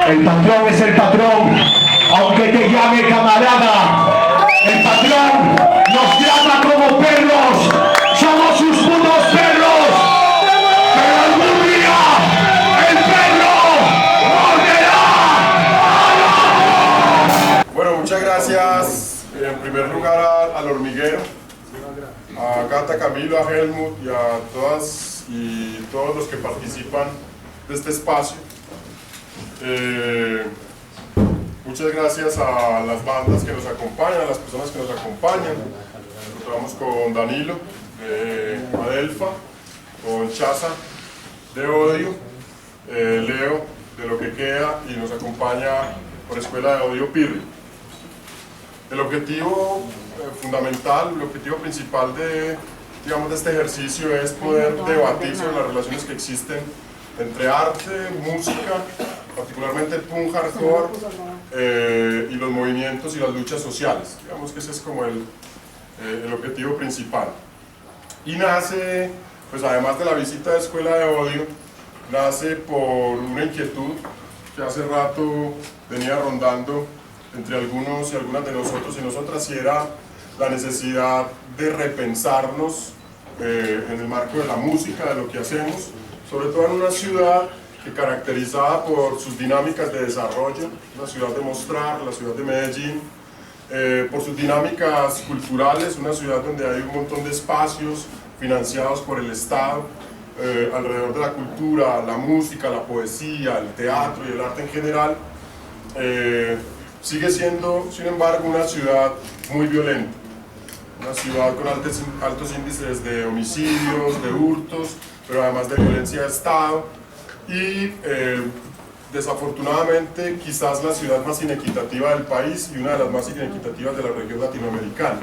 El patrón es el patrón, aunque te llame camarada. El patrón nos trata como perros, somos sus putos perros. Pero algún día el perro morderá. Bueno, muchas gracias en primer lugar al hormiguero, a Gata, Camilo, a Helmut y a todas y todos los que participan de este espacio. Muchas gracias a las bandas que nos acompañan, a las personas que nos acompañan. Nos encontramos con Danilo de Adelfa, con Chaza de Odio, Leo de Lo que Queda y nos acompaña por Escuela de Odio Pirri. El objetivo fundamental, el objetivo principal de este ejercicio es poder debatir sobre las relaciones que existen entre arte, música, particularmente el punk hardcore y los movimientos y las luchas sociales. Digamos que ese es como el objetivo principal. Y nace, pues además de la visita de Escuela de Odio, nace por una inquietud que hace rato venía rondando entre algunos y algunas de nosotros y nosotras, y era la necesidad de repensarnos en el marco de la música, de lo que hacemos, sobre todo en una ciudad que caracterizada por sus dinámicas de desarrollo, una ciudad de mostrar, la ciudad de Medellín, por sus dinámicas culturales, una ciudad donde hay un montón de espacios financiados por el Estado, alrededor de la cultura, la música, la poesía, el teatro y el arte en general. Sigue siendo, sin embargo, una ciudad muy violenta, una ciudad con altos índices de homicidios, de hurtos, pero además de violencia de Estado y desafortunadamente quizás la ciudad más inequitativa del país y una de las más inequitativas de la región latinoamericana.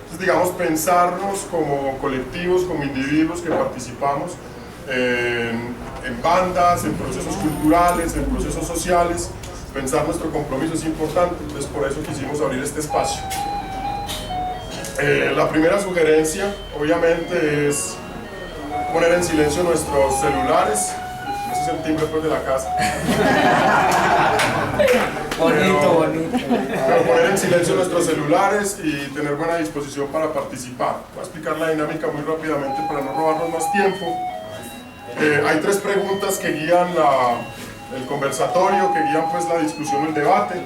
Entonces, digamos, pensarnos como colectivos, como individuos que participamos en bandas, en procesos culturales, en procesos sociales, pensar nuestro compromiso es importante, entonces por eso quisimos abrir este espacio. La primera sugerencia, obviamente, es poner en silencio nuestros celulares. Ese es el timbre pues, de la casa. Bonito. Pero poner en silencio nuestros celulares y tener buena disposición para participar. Voy a explicar la dinámica muy rápidamente para no robarnos más tiempo. Hay tres preguntas que guían el conversatorio, que guían pues la discusión, el debate.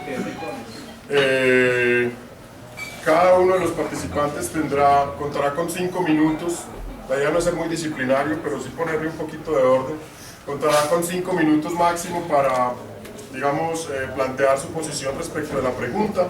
Cada uno de los participantes contará con 5 minutos. La idea no es ser muy disciplinario, pero sí ponerle un poquito de orden. Contará con 5 minutos máximo para, digamos, plantear su posición respecto de la pregunta.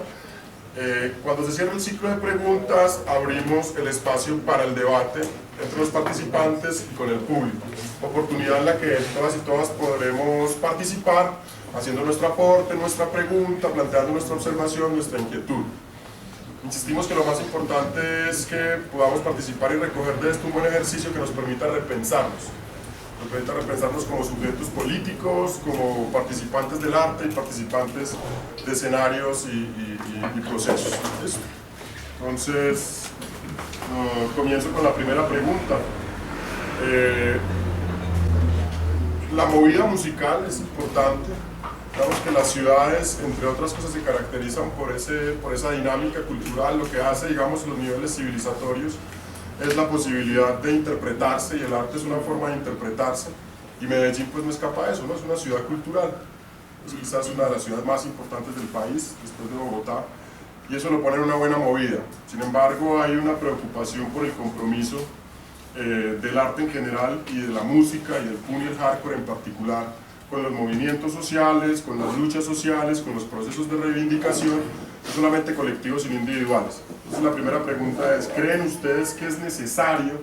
Cuando se cierre el ciclo de preguntas, abrimos el espacio para el debate entre los participantes y con el público. Oportunidad en la que todas y todas podremos participar, haciendo nuestro aporte, nuestra pregunta, planteando nuestra observación, nuestra inquietud. Insistimos que lo más importante es que podamos participar y recoger de esto un buen ejercicio que nos permita repensarnos como sujetos políticos, como participantes del arte y participantes de escenarios y procesos. Entonces, comienzo con la primera pregunta. La movida musical es importante. Digamos que las ciudades, entre otras cosas, se caracterizan por esa dinámica cultural. Lo que hace, digamos, los niveles civilizatorios es la posibilidad de interpretarse, y el arte es una forma de interpretarse, y Medellín pues no escapa de eso, ¿no? Es una ciudad cultural, es quizás una de las ciudades más importantes del país, después de Bogotá, y eso lo pone en una buena movida. Sin embargo, hay una preocupación por el compromiso del arte en general, y de la música, y del punk y el hardcore en particular, con los movimientos sociales, con las luchas sociales, con los procesos de reivindicación, no solamente colectivos sino individuales. Entonces la primera pregunta es, ¿creen ustedes que es necesaria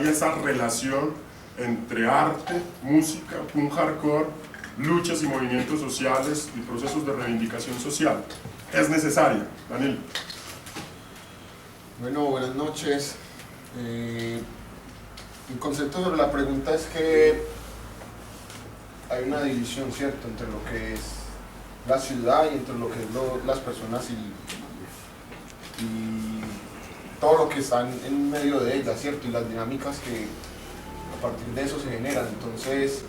esa relación entre arte, música, punk hardcore, luchas y movimientos sociales y procesos de reivindicación social? ¿Es necesaria? Daniel. Bueno, buenas noches. Mi concepto sobre la pregunta es que hay una división, ¿cierto?, entre lo que es la ciudad y entre lo que es las personas y todo lo que está en medio de ella, ¿cierto?, y las dinámicas que a partir de eso se generan. Entonces,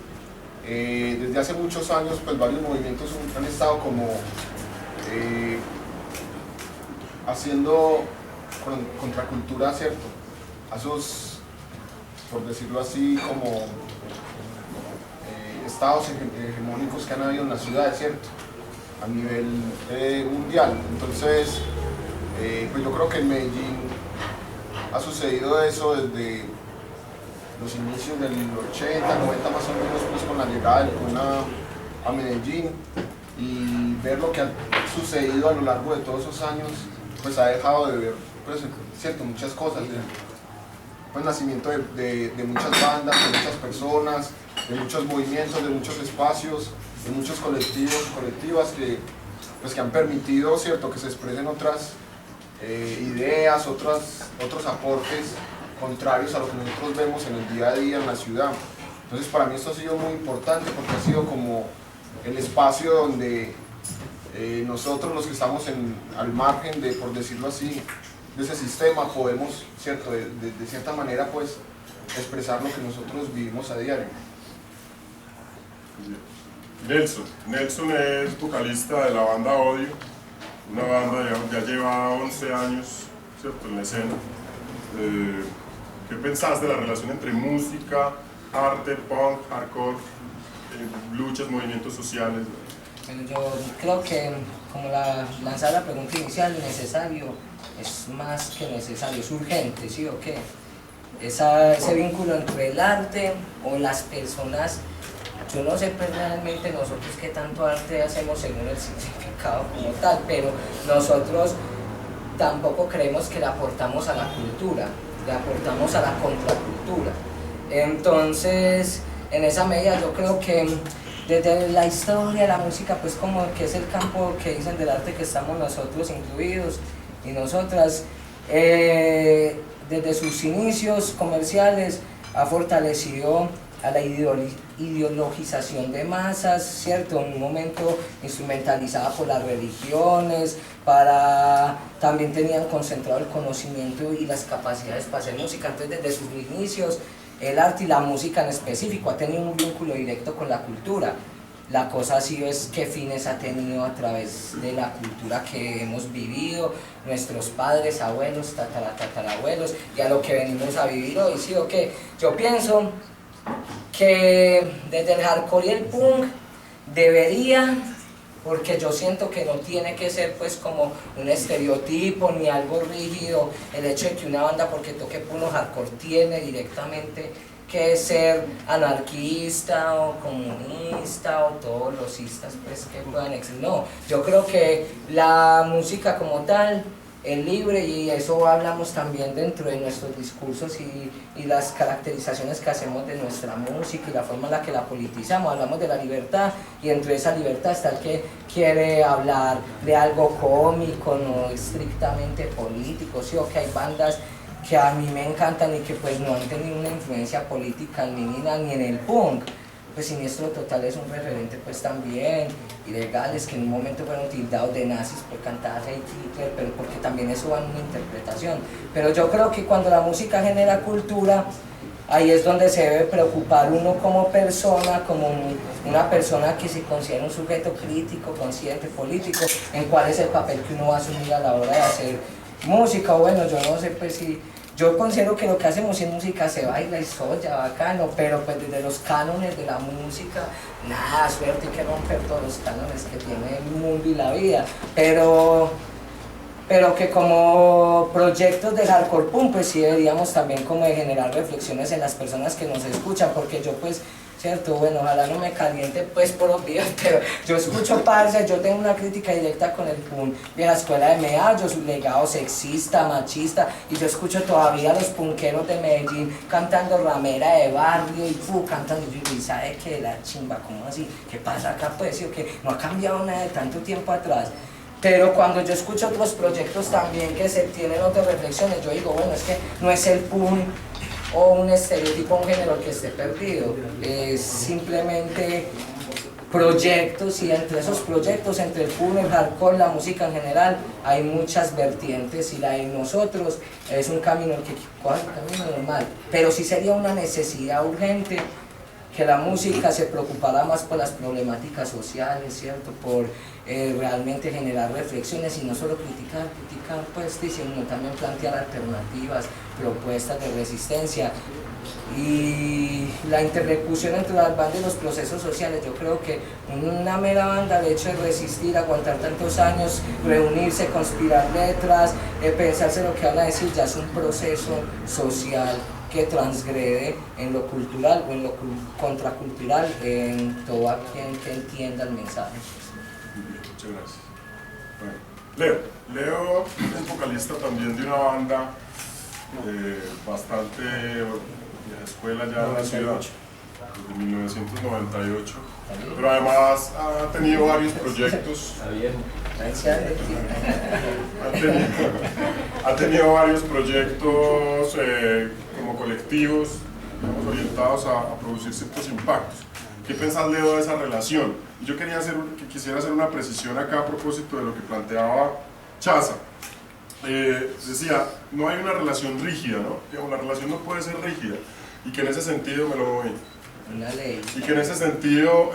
desde hace muchos años pues varios movimientos han estado como haciendo contracultura, ¿cierto? A esos, por decirlo así, como estados hegemónicos que han habido en las ciudades, ¿cierto? A nivel mundial. Entonces, pues yo creo que en Medellín ha sucedido eso desde los inicios del 80, 90 más o menos, pues con la llegada del PUN a Medellín, y ver lo que ha sucedido a lo largo de todos esos años, pues ha dejado de ver, pues, cierto, muchas cosas, pues nacimiento de muchas bandas, de muchas personas, de muchos movimientos, de muchos espacios, de muchos colectivas que, pues, que han permitido, cierto, que se expresen otras ideas, otros aportes contrarios a lo que nosotros vemos en el día a día en la ciudad. Entonces para mí esto ha sido muy importante porque ha sido como el espacio donde nosotros los que estamos al margen de, por decirlo así, de ese sistema podemos, ¿cierto? De cierta manera pues expresar lo que nosotros vivimos a diario. Nelson es vocalista de la banda Odio, una banda ya lleva 11 años, ¿cierto?, en la escena. ¿Qué pensás de la relación entre música, arte, punk, hardcore, luchas, movimientos sociales? Bueno, yo creo que, como lanzaba la pregunta inicial, necesario es más que necesario, es urgente, ¿sí o qué? Ese vínculo entre el arte o las personas. Yo no sé pues, realmente nosotros qué tanto arte hacemos según el significado como tal, pero nosotros tampoco creemos que le aportamos a la cultura, le aportamos a la contracultura. Entonces, en esa medida yo creo que desde la historia, la música, pues como que es el campo que dicen del arte que estamos nosotros incluidos y nosotras, desde sus inicios comerciales ha fortalecido a la ideologización de masas, ¿cierto? En un momento instrumentalizada por las religiones, también tenían concentrado el conocimiento y las capacidades para hacer música. Entonces, desde sus inicios, el arte y la música en específico ha tenido un vínculo directo con la cultura. La cosa ha sido es qué fines ha tenido a través de la cultura que hemos vivido, nuestros padres, abuelos, tatarabuelos, y a lo que venimos a vivir hoy, ¿sí o qué? Yo pienso que desde el hardcore y el punk debería, porque yo siento que no tiene que ser pues como un estereotipo ni algo rígido el hecho de que una banda porque toque punk o hardcore tiene directamente que ser anarquista o comunista o todos los istas pues que puedan existir. No, yo creo que la música como tal es libre, y eso hablamos también dentro de nuestros discursos y las caracterizaciones que hacemos de nuestra música y la forma en la que la politizamos. Hablamos de la libertad, y dentro de esa libertad está el que quiere hablar de algo cómico, no estrictamente político, sí, o que hay bandas que a mí me encantan y que pues no han tenido una influencia política ni en el punk. Pues Siniestro Total es un referente pues también, Ilegales, que en un momento fueron tildados de nazis por cantar Heil Hitler, pero porque también eso va en una interpretación. Pero yo creo que cuando la música genera cultura, ahí es donde se debe preocupar uno como persona, como una persona que se considera un sujeto crítico, consciente, político, en cuál es el papel que uno va a asumir a la hora de hacer música. Bueno, yo no sé pues si... Yo considero que lo que hacemos en música se baila y soya, bacano, pero pues desde los cánones de la música, nada, suerte, hay que romper todos los cánones que tiene el mundo y la vida, pero que como proyectos de hardcore punk, pues sí deberíamos también como de generar reflexiones en las personas que nos escuchan, porque yo pues, cierto, bueno, ojalá no me caliente pues por obvio, pero yo escucho parce, yo tengo una crítica directa con el punk, vieja escuela de Medallo, su legado sexista, machista, y yo escucho todavía a los punqueros de Medellín cantando ramera de barrio y cantando, y sabe que la chimba, ¿cómo así? ¿Qué pasa acá pues? ¿Sí o qué? No ha cambiado nada de tanto tiempo atrás. Pero cuando yo escucho otros proyectos también que se tienen otras reflexiones, yo digo, bueno, es que no es el punk o un estereotipo, un género que esté perdido, es simplemente proyectos, y entre esos proyectos, entre el punk, el hardcore, la música en general, hay muchas vertientes, y la de nosotros es un camino que, ¿cuál? Camino normal, pero sí sería una necesidad urgente que la música se preocupará más por las problemáticas sociales, ¿cierto? Por realmente generar reflexiones y no solo criticar, pues, sino también plantear alternativas, propuestas de resistencia. Y la interlocución entre las bandas y los procesos sociales, yo creo que una mera banda, el hecho de resistir, aguantar tantos años, reunirse, conspirar letras, pensarse lo que van a decir, ya es un proceso social que transgrede en lo cultural o en lo contracultural en todo aquel que entienda el mensaje. Muchas gracias. Bueno, Leo es vocalista también de una banda bastante vieja escuela ya en la ciudad, desde 1998, pero además ha tenido varios proyectos. Ha tenido varios proyectos como colectivos, digamos, orientados a producir ciertos impactos. ¿Qué pensás, Leo, de esa relación? Yo quisiera hacer una precisión acá a propósito de lo que planteaba Chaza. Decía, no hay una relación rígida, ¿no? Digamos, la relación no puede ser rígida, y que en ese sentido me lo voy. Una ley. Y que en ese sentido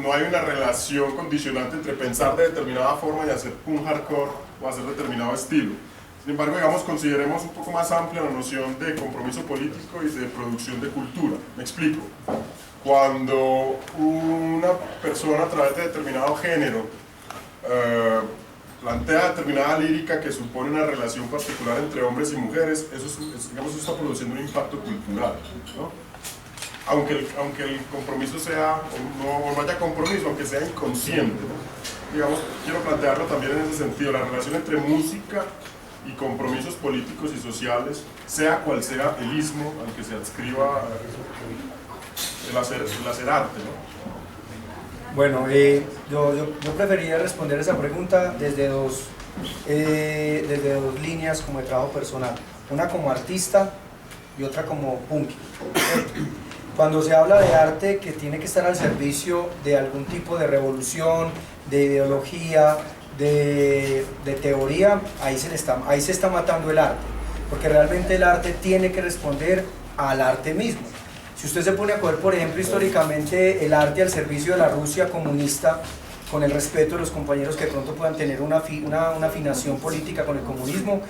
no hay una relación condicionante entre pensar de determinada forma y hacer un hardcore o hacer determinado estilo. Sin embargo, digamos, consideremos un poco más amplia la noción de compromiso político y de producción de cultura. Me explico. Cuando una persona a través de determinado género plantea determinada lírica que supone una relación particular entre hombres y mujeres, digamos, eso está produciendo un impacto cultural, ¿no? Aunque el compromiso sea, o no haya compromiso, aunque sea inconsciente, ¿no? Digamos, quiero plantearlo también en ese sentido, la relación entre música y compromisos políticos y sociales, sea cual sea el ismo al que se adscriba el hacer arte, ¿no? Bueno, yo preferiría responder esa pregunta desde dos líneas como de trabajo personal, una como artista y otra como punky. Cuando se habla de arte que tiene que estar al servicio de algún tipo de revolución, de ideología, de teoría, ahí se está matando el arte, porque realmente el arte tiene que responder al arte mismo. Si usted se pone a coger, por ejemplo, históricamente el arte al servicio de la Rusia comunista, con el respeto de los compañeros que de pronto puedan tener una afinación política con el comunismo,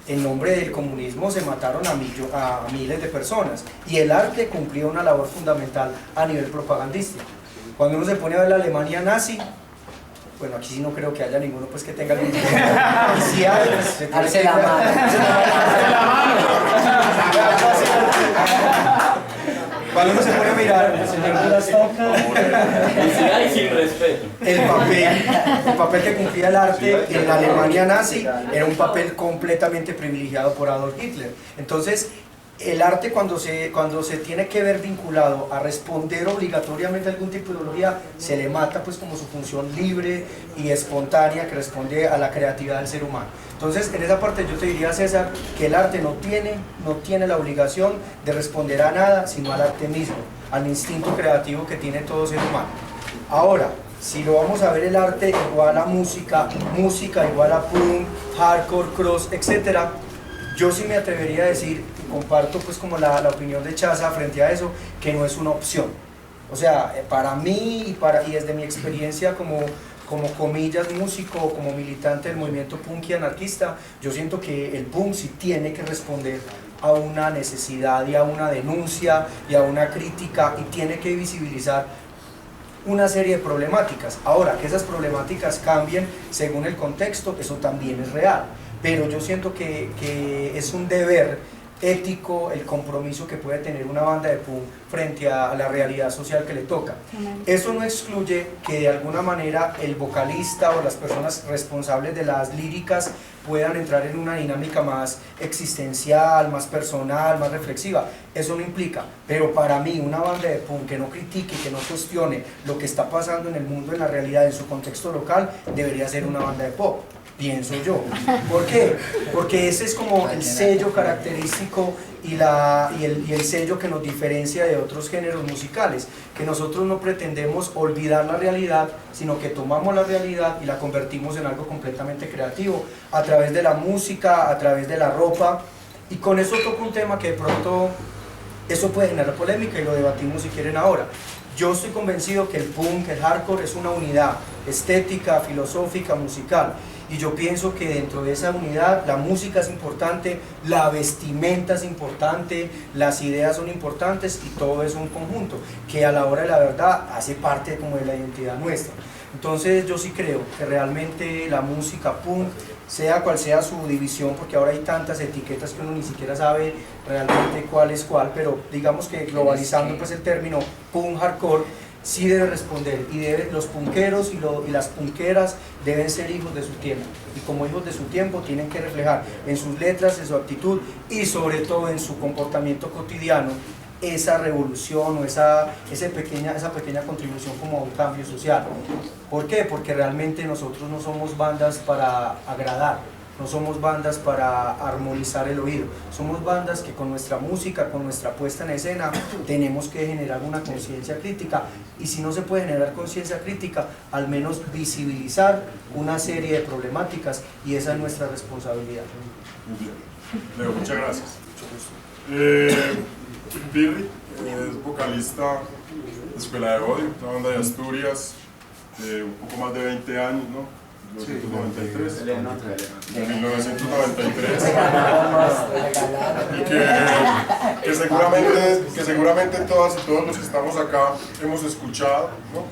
en nombre del comunismo se mataron a miles de personas, y el arte cumplía una labor fundamental a nivel propagandístico. Cuando uno se pone a ver la Alemania nazi, bueno, aquí sí no creo que haya ninguno pues que tenga algún tipo de... Alce la mano. Cuando uno se pone a mirar el papel que cumplía el arte en la Alemania nazi era un papel completamente privilegiado por Adolf Hitler. Entonces, el arte cuando se tiene que ver vinculado a responder obligatoriamente a algún tipo de ideología, se le mata pues como su función libre y espontánea que responde a la creatividad del ser humano. Entonces, en esa parte yo te diría, César, que el arte no tiene la obligación de responder a nada, sino al arte mismo, al instinto creativo que tiene todo ser humano. Ahora, si lo vamos a ver el arte igual a música igual a punk, hardcore, cross, etc., yo sí me atrevería a decir, y comparto pues como la opinión de Chaza frente a eso, que no es una opción. O sea, para mí y desde mi experiencia como comillas músico, como militante del movimiento punk y anarquista, yo siento que el punk sí tiene que responder a una necesidad y a una denuncia y a una crítica, y tiene que visibilizar una serie de problemáticas. Ahora, que esas problemáticas cambien según el contexto, eso también es real, pero yo siento que es un deber ético el compromiso que puede tener una banda de punk frente a la realidad social que le toca. Eso no excluye que de alguna manera el vocalista o las personas responsables de las líricas puedan entrar en una dinámica más existencial, más personal, más reflexiva. Eso no implica, pero para mí una banda de punk que no critique, que no cuestione lo que está pasando en el mundo, en la realidad, en su contexto local, debería ser una banda de pop. Pienso yo. ¿Por qué? Porque ese es como el sello característico y el sello que nos diferencia de otros géneros musicales, que nosotros no pretendemos olvidar la realidad, sino que tomamos la realidad y la convertimos en algo completamente creativo, a través de la música, a través de la ropa. Y con eso toco un tema que de pronto Eso puede generar polémica y lo debatimos si quieren ahora. Yo estoy convencido que el punk, el hardcore es una unidad estética, filosófica, musical. Y yo pienso que dentro de esa unidad la música es importante, la vestimenta es importante, las ideas son importantes y todo es un conjunto que a la hora de la verdad hace parte como de la identidad nuestra. Entonces yo sí creo que realmente la música punk, sea cual sea su división, porque ahora hay tantas etiquetas que uno ni siquiera sabe realmente cuál es cuál, pero digamos que globalizando pues el término punk hardcore, sí debe responder, y los punqueros y las punqueras deben ser hijos de su tiempo, y como hijos de su tiempo tienen que reflejar en sus letras, en su actitud y sobre todo en su comportamiento cotidiano esa revolución o esa pequeña contribución como a un cambio social. ¿Por qué? Porque realmente nosotros no somos bandas para agradar, no somos bandas para armonizar el oído, somos bandas que con nuestra música, con nuestra puesta en escena, tenemos que generar una conciencia crítica, y si no se puede generar conciencia crítica, al menos visibilizar una serie de problemáticas, y esa es nuestra responsabilidad. Muy bien. Leo, muchas gracias. Pirri es vocalista de Escuela de Odio, una banda de Asturias de un poco más de 20 años, ¿no? 1993. De 1993. Y que seguramente todas y todos los que estamos acá hemos escuchado, ¿no?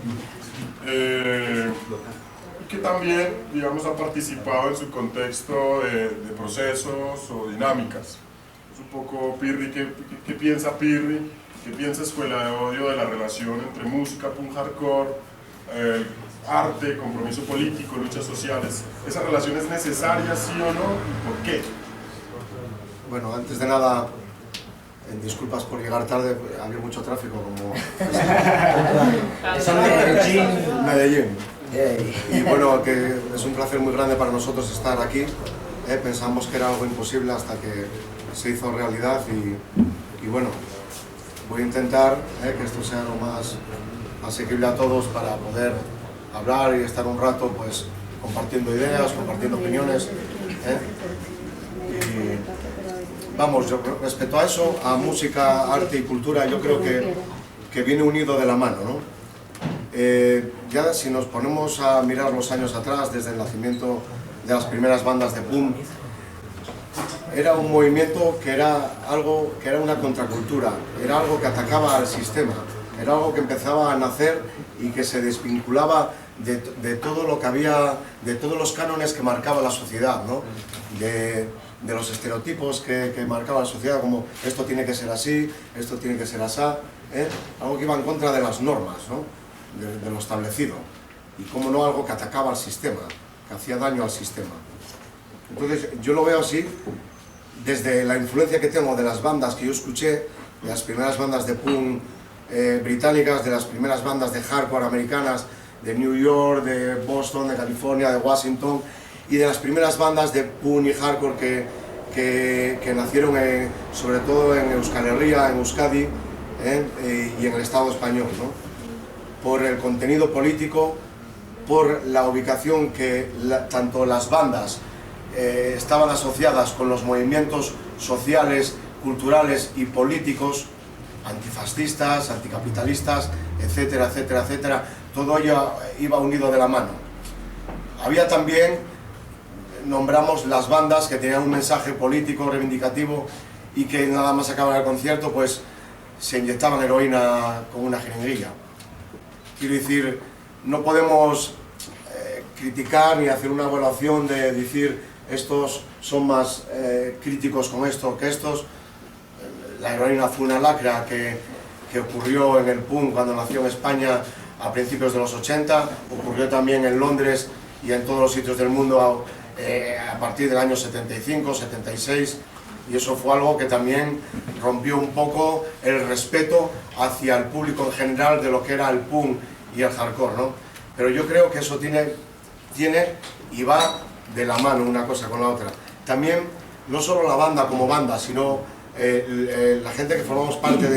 Y que también, digamos, ha participado en su contexto de procesos o dinámicas. Es un poco Pirri, ¿qué piensa Pirri? ¿Qué piensa Escuela de Odio de la relación entre música, punk hardcore, arte, compromiso político, luchas sociales? ¿Esa relación es necesaria, sí o no? ¿Por qué? Bueno, antes de nada, disculpas por llegar tarde, había mucho tráfico como Medellín. Y bueno, que es un placer muy grande para nosotros estar aquí. Pensamos que era algo imposible hasta que se hizo realidad y bueno, voy a intentar que esto sea lo más asequible a todos para poder hablar y estar un rato pues compartiendo ideas, compartiendo opiniones. Y vamos, yo respecto a eso, a música, arte y cultura, yo creo que viene unido de la mano, ¿no? Ya si nos ponemos a mirar los años atrás, desde el nacimiento de las primeras bandas de punk, era un movimiento que era una contracultura, era algo que atacaba al sistema, era algo que empezaba a nacer y que se desvinculaba de todo lo que había, de todos los cánones que marcaba la sociedad, ¿no? De los estereotipos que marcaba la sociedad, como esto tiene que ser así, esto tiene que ser asá, algo que iba en contra de las normas, ¿no? De lo establecido, y como no, algo que atacaba al sistema, que hacía daño al sistema. Entonces yo lo veo así, desde la influencia que tengo de las bandas que yo escuché, de las primeras bandas de punk británicas, de las primeras bandas de hardcore americanas, de New York, de Boston, de California, de Washington, y de las primeras bandas de punk y hardcore que nacieron sobre todo en Euskal Herria, en Euskadi, y en el Estado español, ¿no? Por el contenido político, por la ubicación que tanto las bandas estaban asociadas con los movimientos sociales, culturales y políticos, antifascistas, anticapitalistas, etcétera, etcétera, etcétera. Todo ello iba unido de la mano. Había también, nombramos las bandas que tenían un mensaje político, reivindicativo, y que nada más acabar el concierto, pues se inyectaban heroína con una jeringuilla. Quiero decir, no podemos criticar ni hacer una evaluación de decir estos son más críticos con esto que estos. La heroína fue una lacra que ocurrió en el punk cuando nació en España a principios de los 80, ocurrió también en Londres y en todos los sitios del mundo a partir del año 75, 76, y eso fue algo que también rompió un poco el respeto hacia el público en general de lo que era el punk y el hardcore, ¿no? Pero yo creo que eso tiene y va de la mano una cosa con la otra. También, no solo la banda como banda, sino la gente que formamos parte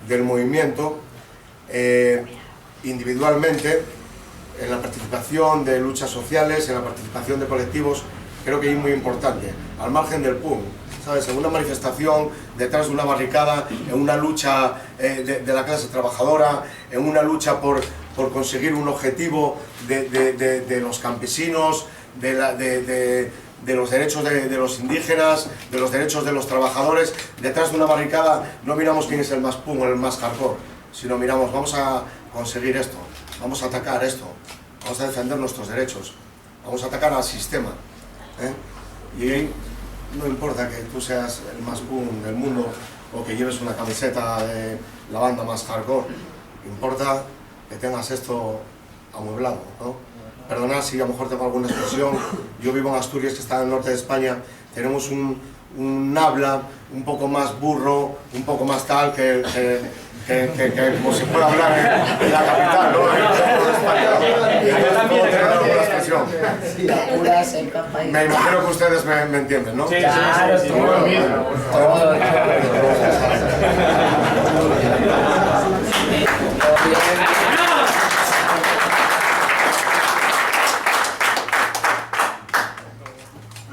del movimiento, individualmente, en la participación de luchas sociales, en la participación de colectivos, creo que es muy importante, al margen del PUM, ¿sabes? En una manifestación, detrás de una barricada, en una lucha de la clase trabajadora, en una lucha por conseguir un objetivo de los campesinos, de los derechos de los indígenas, de los derechos de los trabajadores. Detrás de una barricada no miramos quién es el más pum o el más hardcore, sino miramos, vamos a conseguir esto, vamos a atacar esto, vamos a defender nuestros derechos, vamos a atacar al sistema, y no importa que tú seas el más pum del mundo o que lleves una camiseta de la banda más hardcore, importa que tengas esto amueblado, ¿no? Perdonad si a lo mejor tengo alguna expresión. Yo vivo en Asturias, que está en el norte de España. Tenemos un habla un poco más burro, un poco más tal que como se puede hablar en la capital, ¿no? En el centro de España. Yo también tengo alguna expresión. Me imagino que ustedes me entienden, ¿no? Sí, Claro, sí, sí, todo, todo.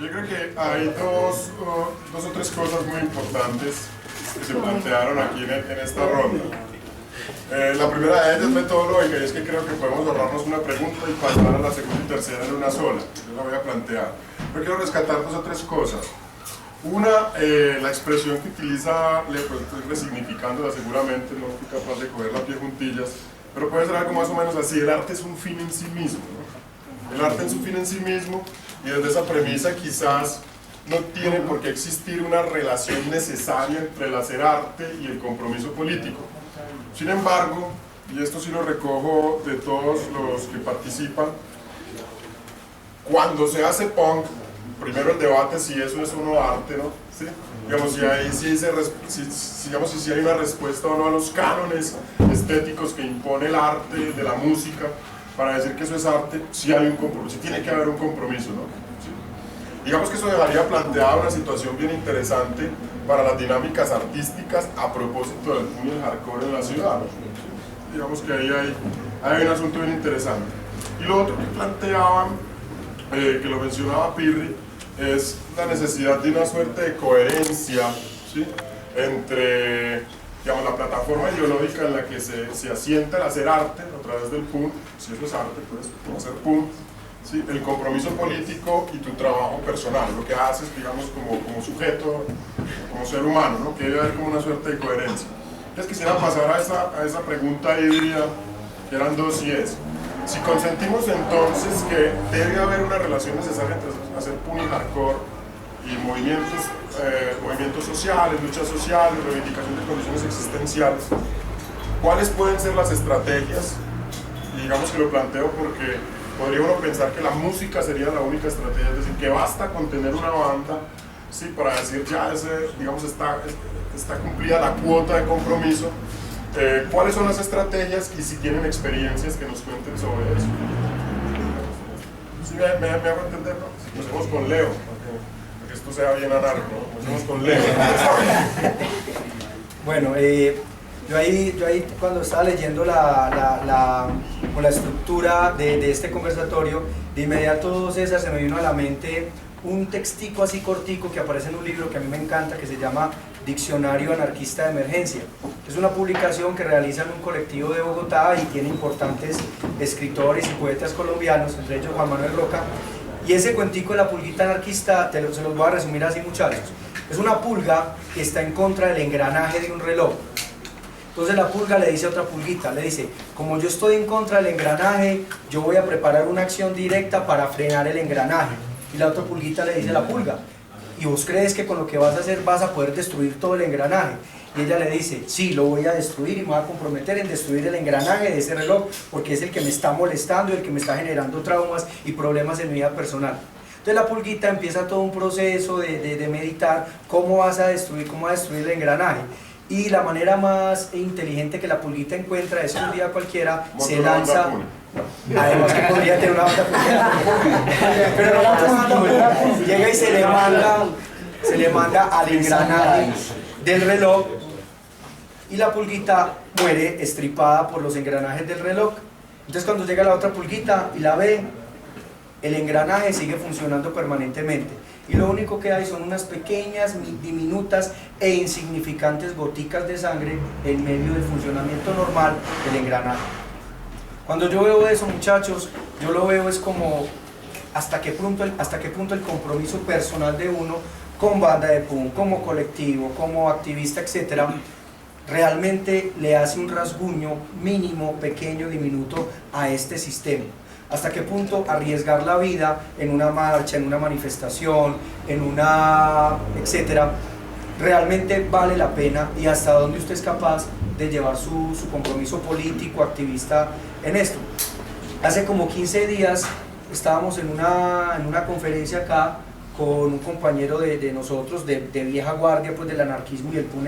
Yo creo que hay dos o tres cosas muy importantes que se plantearon aquí en esta ronda. La primera de ellas es metodológica, y es que creo que podemos ahorrarnos una pregunta y pasar a la segunda y tercera en una sola. Yo la voy a plantear. Pero quiero rescatar dos o tres cosas. Una, la expresión que utiliza, pues estoy resignificándola seguramente, no fui capaz de coger la pie juntillas, pero puede ser algo más o menos así: el arte es un fin en sí mismo, ¿no? El arte es un fin en sí mismo, y desde esa premisa quizás no tiene por qué existir una relación necesaria entre el hacer arte y el compromiso político. Sin embargo, y esto sí lo recojo de todos los que participan, cuando se hace punk, primero el debate si eso es o no arte, ¿no? ¿Sí? Digamos, si hay una respuesta o no a los cánones estéticos que impone el arte de la música para decir que eso es arte, si hay un compromiso, si tiene que haber un compromiso, ¿no? ¿Sí? Digamos que eso dejaría planteada una situación bien interesante para las dinámicas artísticas a propósito del punk y el hardcore en la ciudad, ¿no? Digamos que ahí hay un asunto bien interesante. Y lo otro que planteaban, que lo mencionaba Pirri, es la necesidad de una suerte de coherencia, ¿sí?, entre, digamos, la plataforma ideológica en la que se asienta el hacer arte a través del punk, si eso es arte, pues, como hacer punk, ¿sí?, el compromiso político y tu trabajo personal, lo que haces, digamos, como sujeto, como ser humano, ¿no?, que debe haber como una suerte de coherencia. Entonces quisiera pasar a esa pregunta híbrida, que eran dos, y es: si consentimos entonces que debe haber una relación necesaria entre hacer punk y hardcore y movimientos sociales, luchas sociales, reivindicación de condiciones existenciales, ¿cuáles pueden ser las estrategias? Y digamos que lo planteo porque podría uno pensar que la música sería la única estrategia, es decir, que basta con tener una banda, sí, para decir ya digamos, está cumplida la cuota de compromiso. ¿Cuáles son las estrategias y si tienen experiencias que nos cuenten sobre eso? ¿Sí me hago entender, no? Empecemos con Leo, para que esto sea bien anarco, ¿no? Empecemos con Leo. Bueno, yo ahí cuando estaba leyendo la estructura de este conversatorio, de inmediato, César, se me vino a la mente un textico así cortico que aparece en un libro que a mí me encanta, que se llama Diccionario Anarquista de Emergencia. Es una publicación que realizan un colectivo de Bogotá y tiene importantes escritores y poetas colombianos, entre ellos Juan Manuel Roca. Y ese cuentico de la pulguita anarquista, se los voy a resumir así, muchachos. Es una pulga que está en contra del engranaje de un reloj. Entonces la pulga le dice a otra pulguita, le dice: como yo estoy en contra del engranaje, yo voy a preparar una acción directa para frenar el engranaje. Y la otra pulguita le dice a la pulga: ¿y vos crees que con lo que vas a hacer vas a poder destruir todo el engranaje? Y ella le dice: sí, lo voy a destruir y me voy a comprometer en destruir el engranaje de ese reloj, porque es el que me está molestando y el que me está generando traumas y problemas en mi vida personal. Entonces la pulguita empieza todo un proceso de meditar cómo va a destruir el engranaje. Y la manera más inteligente que la pulguita encuentra es que un día cualquiera se lanza. Además que podría tener una banda pulguera, pero no la banda, llega y se le manda al engranaje del reloj, y la pulguita muere estripada por los engranajes del reloj. Entonces cuando llega la otra pulguita y la ve, el engranaje sigue funcionando permanentemente y lo único que hay son unas pequeñas, diminutas e insignificantes goticas de sangre en medio del funcionamiento normal del engranaje. Cuando yo veo eso, muchachos, yo lo veo es como hasta qué punto el compromiso personal de uno con banda de punk, como colectivo, como activista, etcétera, realmente le hace un rasguño mínimo, pequeño, diminuto a este sistema. Hasta qué punto arriesgar la vida en una marcha, en una manifestación, etcétera, realmente vale la pena y hasta dónde usted es capaz de llevar su compromiso político, activista en esto. Hace como 15 días estábamos en una conferencia acá con un compañero de nosotros, de vieja guardia, pues del anarquismo y el PUN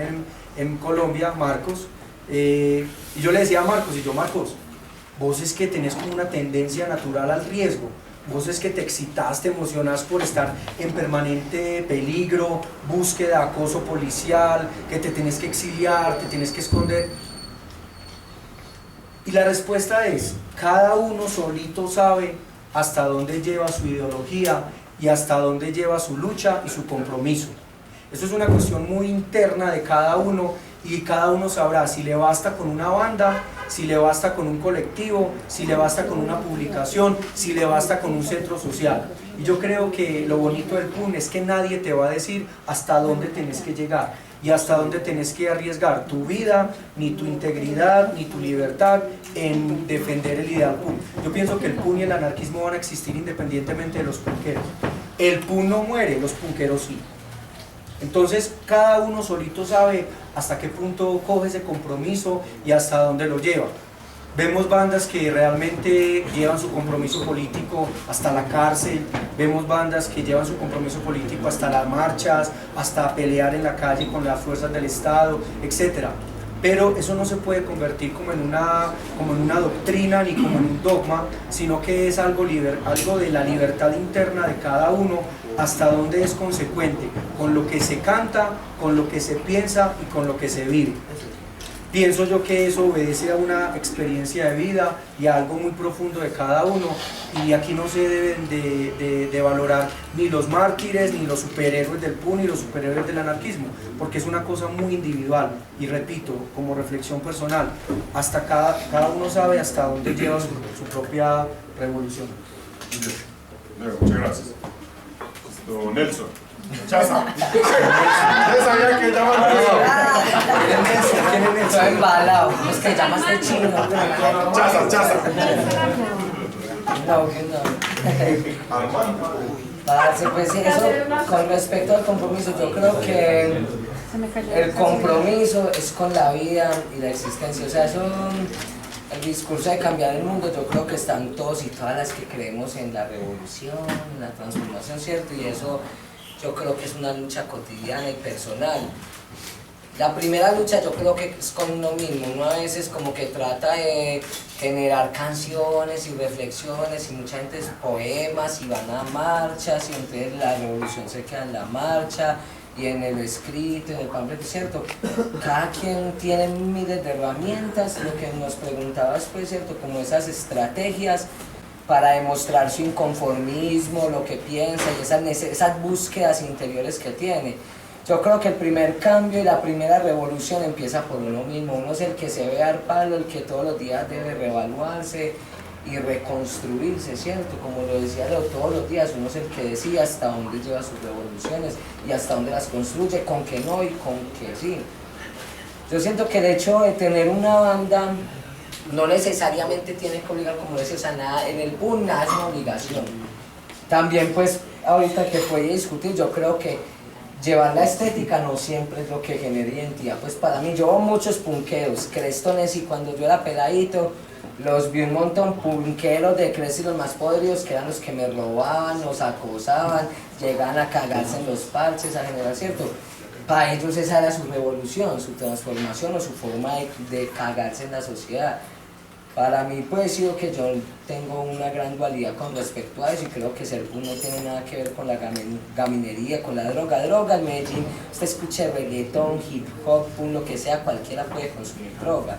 en Colombia, Marcos, y yo le decía a Marcos, vos es que tenés como una tendencia natural al riesgo, vos es que te excitas, te emocionás por estar en permanente peligro, búsqueda, acoso policial, que te tenés que exiliar, te tenés que esconder. Y la respuesta es, cada uno solito sabe hasta dónde lleva su ideología y hasta dónde lleva su lucha y su compromiso. Eso es una cuestión muy interna de cada uno y cada uno sabrá si le basta con una banda, si le basta con un colectivo, si le basta con una publicación, si le basta con un centro social. Y yo creo que lo bonito del PUN es que nadie te va a decir hasta dónde tenés que llegar y hasta dónde tenés que arriesgar tu vida, ni tu integridad, ni tu libertad en defender el ideal PUN. Yo pienso que el PUN y el anarquismo van a existir independientemente de los punqueros. El PUN no muere, los punqueros sí. Entonces cada uno solito sabe hasta qué punto coge ese compromiso y hasta dónde lo lleva. Vemos bandas que realmente llevan su compromiso político hasta la cárcel, vemos bandas que llevan su compromiso político hasta las marchas, hasta pelear en la calle con las fuerzas del Estado, etc. Pero eso no se puede convertir como en una doctrina ni como en un dogma, sino que es algo de la libertad interna de cada uno, hasta donde es consecuente con lo que se canta, con lo que se piensa y con lo que se vive. Pienso yo que eso obedece a una experiencia de vida y a algo muy profundo de cada uno, y aquí no se deben de valorar ni los mártires, ni los superhéroes del PUN, ni los superhéroes del anarquismo, porque es una cosa muy individual, y repito, como reflexión personal, hasta cada uno sabe hasta dónde lleva su propia revolución. Muchas gracias. Don Nelson. Chaza. ¿Ustedes sabían que llaman ¿Quién es Nelson? Estoy embalado. Es que llamaste chino. Chaza. No. Parce, pues eso, con respecto al compromiso, yo creo que el compromiso es con la vida y la existencia. O sea, eso, el discurso de cambiar el mundo, yo creo que están todos y todas las que creemos en la revolución, en la transformación, ¿cierto? Y eso yo creo que es una lucha cotidiana y personal. La primera lucha yo creo que es con uno mismo. Uno a veces como que trata de generar canciones y reflexiones, y mucha gente es poemas y van a marchas, y entonces la revolución se queda en la marcha y en el escrito, en el panfleto, ¿cierto? Cada quien tiene miles de herramientas. Lo que nos preguntabas, pues, ¿cierto? Como esas estrategias para demostrar su inconformismo, lo que piensa y esas búsquedas interiores que tiene. Yo creo que el primer cambio y la primera revolución empieza por uno mismo. Uno es el que se ve al palo, el que todos los días debe reevaluarse y reconstruirse, ¿cierto? Como lo decía Leo, todos los días uno es el que decide hasta dónde lleva sus revoluciones y hasta dónde las construye, con que no y con que sí. Yo siento que el hecho de tener una banda no necesariamente tiene que obligar, como decía, o sea, nada, en el PUN nada es una obligación. También, pues, ahorita que puede discutir, yo creo que llevar la estética no siempre es lo que genera identidad. Pues para mí, yo veo muchos punqueros, crestones, y cuando yo era peladito, los vi un montón punqueros de Cres y los más podridos, que eran los que me robaban, los acosaban, llegaban a cagarse en los parches, a generar, ¿cierto? Para ellos esa era su revolución, su transformación o su forma de cagarse en la sociedad. Para mí, pues, digo que yo tengo una gran dualidad con respecto a eso, y creo que ser PUN no tiene nada que ver con la gaminería, con la droga. En Medellín usted escucha reggaetón, hip hop, PUN, lo que sea, cualquiera puede consumir droga.